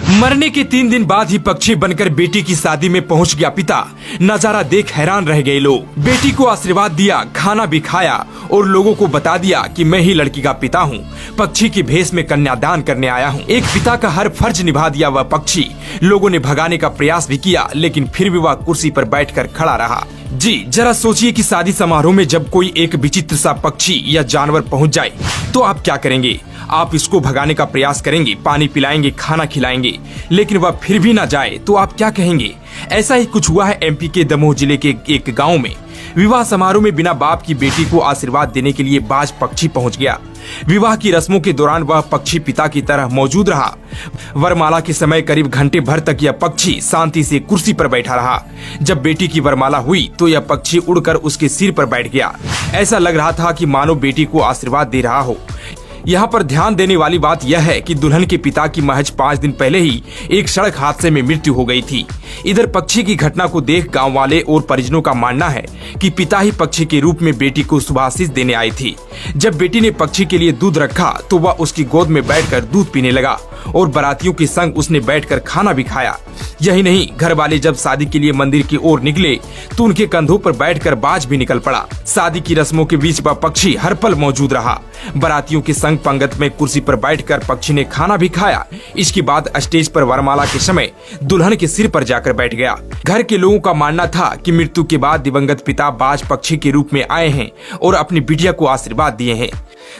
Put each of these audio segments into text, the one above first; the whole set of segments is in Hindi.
मरने के 3 दिन बाद ही पक्षी बनकर बेटी की शादी में पहुंच गया पिता। नजारा देख हैरान रह गए लोग। बेटी को आशीर्वाद दिया, खाना भी खाया और लोगों को बता दिया कि मैं ही लड़की का पिता हूं। पक्षी की भेष में कन्यादान करने आया हूं। एक पिता का हर फर्ज निभा दिया वह पक्षी। लोगों ने भगाने का प्रयास भी किया, लेकिन फिर भी वह कुर्सी पर बैठकर खड़ा रहा। जी जरा सोचिए कि शादी समारोह में जब कोई एक विचित्र सा पक्षी या जानवर पहुंच जाए तो आप क्या करेंगे? आप इसको भगाने का प्रयास करेंगे, पानी पिलाएंगे, खाना खिलाएंगे, लेकिन वह फिर भी ना जाए तो आप क्या कहेंगे? ऐसा ही कुछ हुआ है एमपी के दमोह जिले के एक गांव में। विवाह समारोह में बिना बाप की बेटी को आशीर्वाद देने के लिए बाज पक्षी पहुंच गया। विवाह की रस्मों के दौरान वह पक्षी पिता की तरह मौजूद रहा। वरमाला के समय करीब घंटे भर तक यह पक्षी शांति से कुर्सी पर बैठा रहा। जब बेटी की वरमाला हुई तो यह पक्षी उड़कर उसके सिर पर बैठ गया। ऐसा लग रहा था कि मानो बेटी को आशीर्वाद दे रहा हो। यहाँ पर ध्यान देने वाली बात यह है कि दुल्हन के पिता की महज 5 दिन पहले ही एक सड़क हादसे में मृत्यु हो गई थी। इधर पक्षी की घटना को देख गांव वाले और परिजनों का मानना है कि पिता ही पक्षी के रूप में बेटी को शुभाशीष देने आई थी। जब बेटी ने पक्षी के लिए दूध रखा तो वह उसकी गोद में बैठकर दूध पीने लगा और बारातियों के संग उसने बैठकर खाना भी खाया। यही नहीं, घर वाले जब शादी के लिए मंदिर की ओर निकले तो उनके कंधों पर बैठकर बाज भी निकल पड़ा। शादी की रस्मों के बीच वह पक्षी हर पल मौजूद रहा। बारातियों के संग पंगत में कुर्सी पर बैठकर पक्षी ने खाना भी खाया। इसके बाद स्टेज पर वरमाला के समय दुल्हन के सिर पर जाकर बैठ गया। घर के लोगों का मानना था कि मृत्यु के बाद दिवंगत पिता बाज पक्षी के रूप में आए हैं और अपनी बिटिया को आशीर्वाद दिए हैं।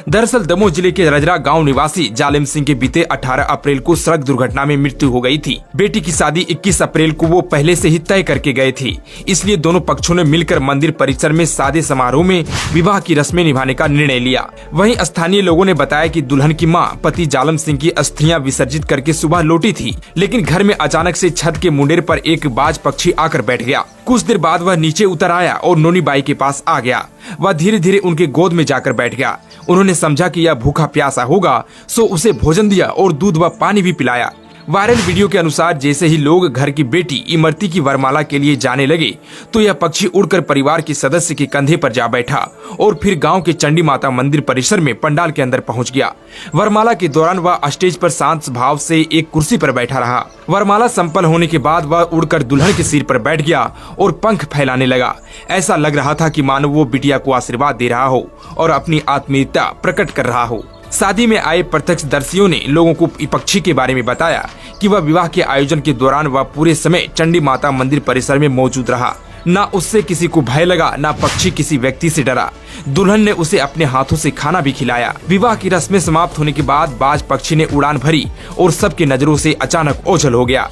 दरअसल दमोह जिले के रजरा गांव निवासी जालिम सिंह के बीते 18 अप्रैल को सड़क दुर्घटना में मृत्यु हो गई थी। बेटी की शादी 21 अप्रैल को वो पहले से ही तय करके गए थे, इसलिए दोनों पक्षों ने मिलकर मंदिर परिसर में सादे समारोह में विवाह की रस्में निभाने का निर्णय लिया। वहीं स्थानीय लोगों ने बताया कि दुल्हन की मां पति जालिम सिंह की अस्थियां विसर्जित करके सुबह लौटी थी, लेकिन घर में अचानक से छत के मुंडेर पर एक बाज पक्षी आकर बैठ गया। कुछ देर बाद वह नीचे उतर आया और नोनी बाई के पास आ गया। वह धीरे धीरे उनके गोद में जाकर बैठ गया। उन्होंने समझा कि यह भूखा प्यासा होगा, सो उसे भोजन दिया और दूध व पानी भी पिलाया। वायरल वीडियो के अनुसार जैसे ही लोग घर की बेटी इमरती की वरमाला के लिए जाने लगे तो यह पक्षी उड़कर परिवार के सदस्य के कंधे पर जा बैठा और फिर गांव के चंडी माता मंदिर परिसर में पंडाल के अंदर पहुंच गया। वरमाला के दौरान वह स्टेज पर शांत भाव से एक कुर्सी पर बैठा रहा। वरमाला संपन्न होने के बाद वह उड़कर दुल्हन के सिर पर बैठ गया और पंख फैलाने लगा। ऐसा लग रहा था कि मानो वो बिटिया को आशीर्वाद दे रहा हो और अपनी आत्मीयता प्रकट कर रहा हो। शादी में आए प्रत्यक्षदर्शियों ने लोगों को पक्षी के बारे में बताया कि वह विवाह के आयोजन के दौरान वह पूरे समय चंडी माता मंदिर परिसर में मौजूद रहा। ना उससे किसी को भय लगा, ना पक्षी किसी व्यक्ति से डरा। दुल्हन ने उसे अपने हाथों से खाना भी खिलाया। विवाह की रस्में समाप्त होने के बाद बाज पक्षी ने उड़ान भरी और सबकी नजरों से अचानक ओझल हो गया।